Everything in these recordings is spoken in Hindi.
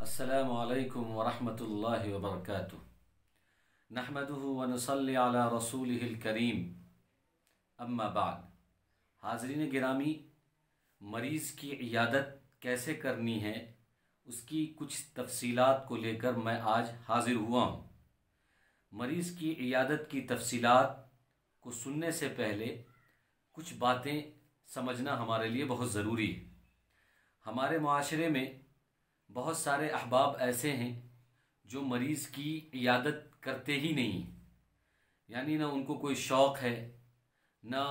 अस्सलामु अलैकुम वरहमतुल्लाहि वबरकातुहू। नहमदुहु व नुसल्ली अला रसूलिहिल करीम, अम्मा बाद। हाज़रीन गिरामी, मरीज़ की इयादत कैसे करनी है उसकी कुछ तफसीलात को लेकर मैं आज हाज़िर हुआ हूँ। मरीज़ की इयादत की तफसीलात को सुनने से पहले कुछ बातें समझना हमारे लिए बहुत ज़रूरी है। हमारे माशरे में बहुत सारे अहबाब ऐसे हैं जो मरीज़ की इयादत करते ही नहीं, यानी ना उनको कोई शौक़ है, ना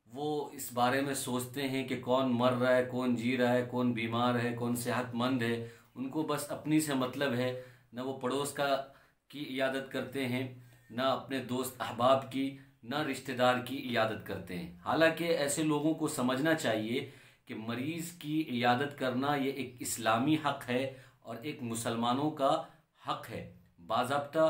वो इस बारे में सोचते हैं कि कौन मर रहा है, कौन जी रहा है, कौन बीमार है, कौन सेहतमंद है। उनको बस अपनी से मतलब है। ना वो पड़ोस की इयादत करते हैं, ना अपने दोस्त अहबाब की, ना रिश्तेदार की इयादत करते हैं। हालांकि ऐसे लोगों को समझना चाहिए कि मरीज़ की इयादत करना ये एक इस्लामी हक़ है और एक मुसलमानों का हक़ है। बाज़ाब्ता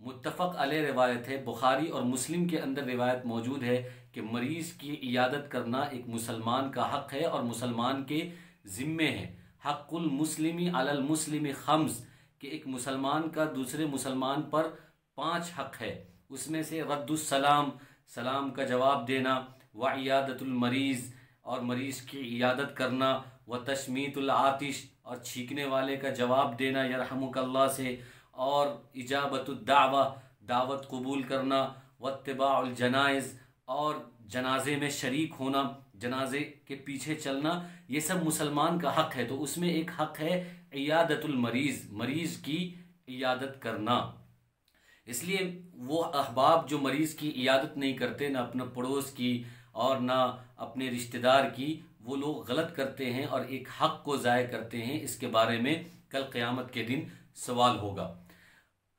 मुत्तफ़क़ अलैह रिवायत है, बुखारी और मुस्लिम के अंदर रिवायत मौजूद है कि मरीज़ की इयादत करना एक मुसलमान का हक़ है और मुसलमान के ज़िम्मे है। हक़्क़ुल मुस्लिमी अलल मुस्लिमी खम्स, कि एक मुसलमान का दूसरे मुसलमान पर 5 हक़ है। उसमें से रद्दुस्सलाम, सलाम का जवाब देना, व इयादतुल मरीज़, और मरीज़ की इयादत करना, व तशमीतुल आतिश, और छींकने वाले का जवाब देना यरहमुकल्लाह से, और इजाबतुद दावा, दावत कबूल करना, वत्तिबाउल जनाइज़, और जनाजे में शरीक होना, जनाजे के पीछे चलना, ये सब मुसलमान का हक़ है। तो उसमें एक हक़ है इयादतुल मरीज़, मरीज़ की इयादत करना। इसलिए वो अहबाब जो मरीज़ की इयादत नहीं करते, ना अपने पड़ोस की और ना अपने रिश्तेदार की, वो लोग गलत करते हैं और एक हक़ को ज़ाय करते हैं। इसके बारे में कल क़यामत के दिन सवाल होगा।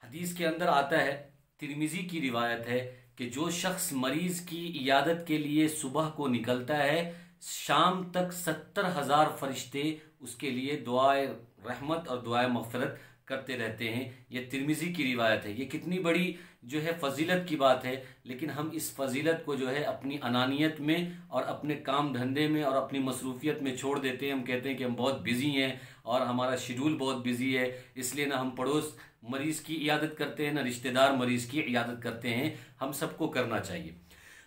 हदीस के अंदर आता है, तिर्मिज़ी की रिवायत है कि जो शख्स मरीज़ की इयादत के लिए सुबह को निकलता है, शाम तक 70,000 फरिश्ते उसके लिए दुआए रहमत और दुआए मग़फ़िरत करते रहते हैं। यह तिर्मिज़ी की रिवायत है। ये कितनी बड़ी जो है फ़जीलत की बात है, लेकिन हम इस फ़जीलत को जो है अपनी अनानियत में और अपने काम धंधे में और अपनी मसरूफ़ियत में छोड़ देते हैं। हम कहते हैं कि हम बहुत बिज़ी हैं और हमारा शेड्यूल बहुत बिज़ी है, इसलिए ना हम पड़ोस मरीज़ की इयादत करते हैं, ना रिश्तेदार मरीज़ की इयादत करते हैं। हम सबको करना चाहिए।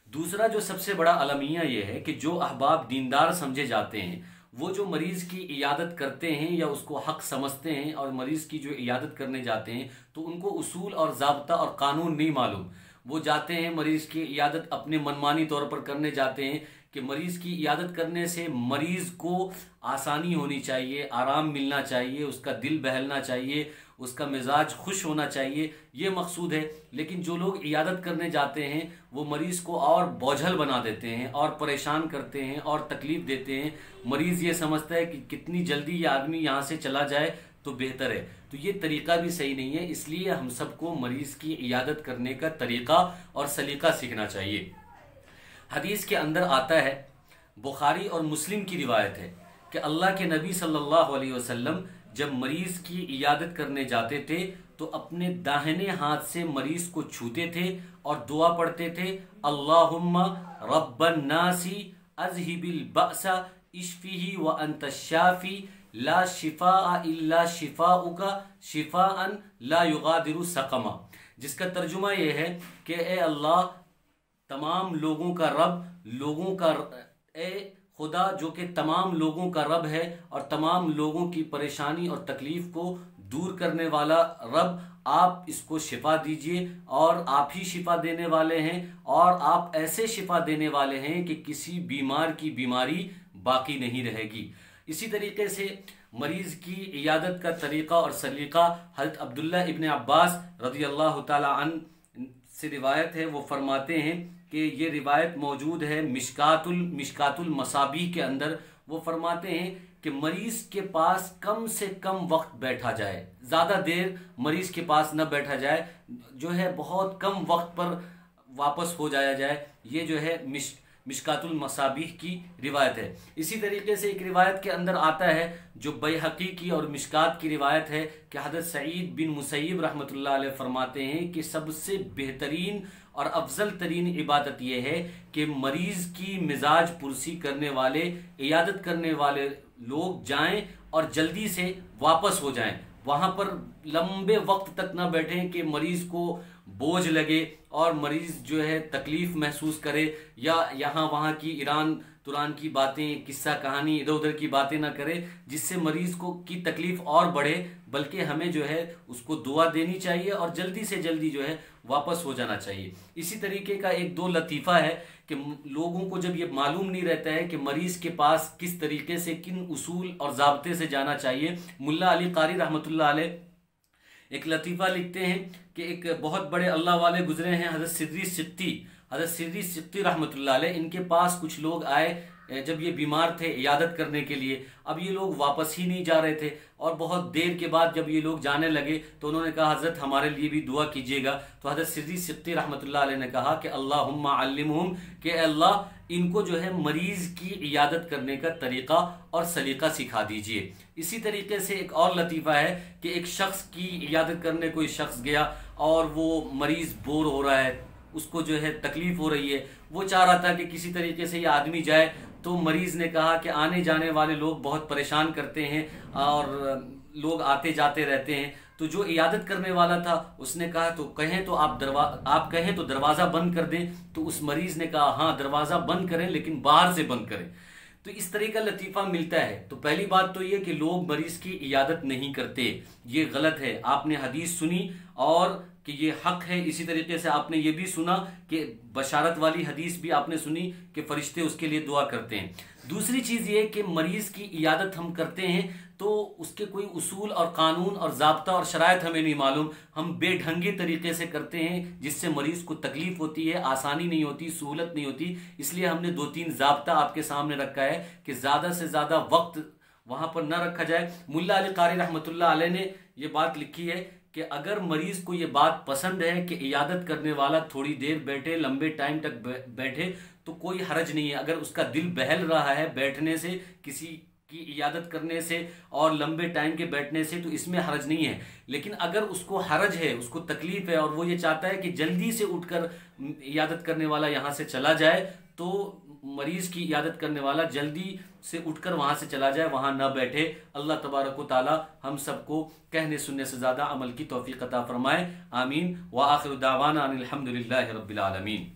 दूसरा जो सबसे बड़ा अलमिया ये है कि जो अहबाब दीनदार समझे जाते हैं, वो जो मरीज़ की इयादत करते हैं या उसको हक़ समझते हैं और मरीज़ की जो इयादत करने जाते हैं, तो उनको उसूल और ज़ाब्ता और कानून नहीं मालूम। वो जाते हैं मरीज़ की इयादत अपने मनमानी तौर पर करने जाते हैं कि मरीज़ की इयादत करने से मरीज़ को आसानी होनी चाहिए, आराम मिलना चाहिए, उसका दिल बहलना चाहिए, उसका मिजाज खुश होना चाहिए, ये मकसूद है। लेकिन जो लोग इयादत करने जाते हैं वो मरीज़ को और बोझल बना देते हैं और परेशान करते हैं और तकलीफ़ देते हैं। मरीज़ ये समझता है कि कितनी जल्दी ये आदमी यहाँ से चला जाए तो बेहतर है। तो ये तरीक़ा भी सही नहीं है। इसलिए हम सबको मरीज़ की इयादत करने का तरीक़ा और सलीक़ा सीखना चाहिए। हदीस के अंदर आता है, बुखारी और मुस्लिम की रिवायत है कि अल्लाह के नबी सल्लल्लाहु अलैहि वसल्लम जब मरीज़ की इयादत करने जाते थे तो अपने दाहिने हाथ से मरीज़ को छूते थे और दुआ पढ़ते थे, अल्लाहुम्मा रब्बन नासी अज़हिबिल बअसा इश्फ़िही व अंत शाफ़ी ला शिफ़ा इल्ला शिफ़ाउका शिफ़ाअन ला युगादिरु सक़मा। जिसका तर्जुमा यह है कि ए अल्लाह, तमाम लोगों का रब, लोगों का ए खुदा जो कि तमाम लोगों का रब है और तमाम लोगों की परेशानी और तकलीफ़ को दूर करने वाला रब, आप इसको शिफा दीजिए और आप ही शिफा देने वाले हैं और आप ऐसे शिफा देने वाले हैं कि किसी बीमार की बीमारी बाकी नहीं रहेगी। इसी तरीके से मरीज़ की इयादत का तरीक़ा और सलीक़ा हज़रत अब्दुल्लाह इब्न अब्बास रज़ियल्लाहु ताला अन्हु से रिवायत है। वो फरमाते हैं कि ये रिवायत मौजूद है मिशकातुल मसाबीह के अंदर। वो फरमाते हैं कि मरीज़ के पास कम से कम वक्त बैठा जाए, ज़्यादा देर मरीज़ के पास न बैठा जाए, जो है बहुत कम वक्त पर वापस हो जाया जाए। ये जो है मिशकातुल मसाबीह की रिवायत है। इसी तरीके से एक रिवायत के अंदर आता है जो बैहक़ी की और मिशकात की रिवायत है कि हज़रत सईद बिन मुसय्यब रहमतुल्लाह अलैह फरमाते हैं कि सबसे बेहतरीन और अफजल तरीन इबादत यह है कि मरीज़ की मिजाज पुरसी करने वाले, इयादत करने वाले लोग जाएं और जल्दी से वापस हो जाएं, वहाँ पर लंबे वक्त तक ना बैठें कि मरीज़ को बोझ लगे और मरीज़ जो है तकलीफ़ महसूस करे, या यहाँ वहाँ की ईरान तुरान की बातें, किस्सा कहानी, इधर उधर की बातें ना करे जिससे मरीज़ को की तकलीफ़ और बढ़े। बल्कि हमें जो है उसको दुआ देनी चाहिए और जल्दी से जल्दी जो है वापस हो जाना चाहिए। इसी तरीके का एक दो लतीफ़ा है कि लोगों को जब ये मालूम नहीं रहता है कि मरीज़ के पास किस तरीके से, किन उसूल और ज़ाब्ते से जाना चाहिए, मुल्ला अली कारी रहमतुल्लाह अलैह एक लतीफ़ा लिखते हैं कि एक बहुत बड़े अल्लाह वाले गुजरे हैं, हज़रत सिद्दी सिक्ती रहमतुल्लाह अलैह। इनके पास कुछ लोग आए जब ये बीमार थे इयादत करने के लिए। अब ये लोग वापस ही नहीं जा रहे थे और बहुत देर के बाद जब ये लोग जाने लगे तो उन्होंने कहा हज़रत हमारे लिए भी दुआ कीजिएगा। तो हज़रत सिद्दी सिक्ती रहमतुल्लाह अलैह ने कहा कि अल्लाहुम्मा अल्लिमहुम, कि अल्लाह इनको जो है मरीज़ की इयादत करने का तरीक़ा और सलीक़ा सिखा दीजिए। इसी तरीके से एक और लतीफ़ा है कि एक शख्स की इयादत करने कोई शख्स गया और वो मरीज़ बोर हो रहा है, उसको जो है तकलीफ़ हो रही है, वो चाह रहा था कि किसी तरीके से ये आदमी जाए। तो मरीज़ ने कहा कि आने जाने वाले लोग बहुत परेशान करते हैं और लोग आते जाते रहते हैं। तो जो इयादत करने वाला था उसने कहा तो कहें तो आप कहें तो दरवाज़ा बंद कर दें। तो उस मरीज़ ने कहा हाँ दरवाज़ा बंद करें लेकिन बाहर से बंद करें। तो इस तरह का लतीफ़ा मिलता है। तो पहली बात तो ये कि लोग मरीज़ की इयादत नहीं करते, ये गलत है। आपने हदीस सुनी और कि ये हक है। इसी तरीके से आपने ये भी सुना कि बशारत वाली हदीस भी आपने सुनी कि फरिश्ते उसके लिए दुआ करते हैं। दूसरी चीज़ ये कि मरीज़ की इयादत हम करते हैं तो उसके कोई उसूल और कानून और ज़ाब्ता और शराइत हमें नहीं मालूम, हम बेढंगे तरीके से करते हैं जिससे मरीज़ को तकलीफ़ होती है, आसानी नहीं होती, सहूलत नहीं होती। इसलिए हमने 2-3 ज़ाब्ता आपके सामने रखा है कि ज़्यादा से ज़्यादा वक्त वहाँ पर न रखा जाए। मुल्ला अली कारी रहमतुल्लाह अलैह ने ये बात लिखी है कि अगर मरीज़ को ये बात पसंद है कि इयादत करने वाला थोड़ी देर बैठे, लंबे टाइम तक बैठे, तो कोई हरज नहीं है। अगर उसका दिल बहल रहा है बैठने से, किसी की इयादत करने से और लंबे टाइम के बैठने से, तो इसमें हरज नहीं है। लेकिन अगर उसको हरज है, उसको तकलीफ़ है और वो ये चाहता है कि जल्दी से उठकर इयादत करने वाला यहाँ से चला जाए, तो मरीज़ की इयादत करने वाला जल्दी से उठकर वहाँ से चला जाए, वहाँ न बैठे। अल्लाह तबारक व तआला हम सबको कहने सुनने से ज़्यादा अमल की तौफीक अता फरमाए। आमीन व आखिर दावाना अनिल हम्दुलिल्लाहि रब्बिल आलमीन।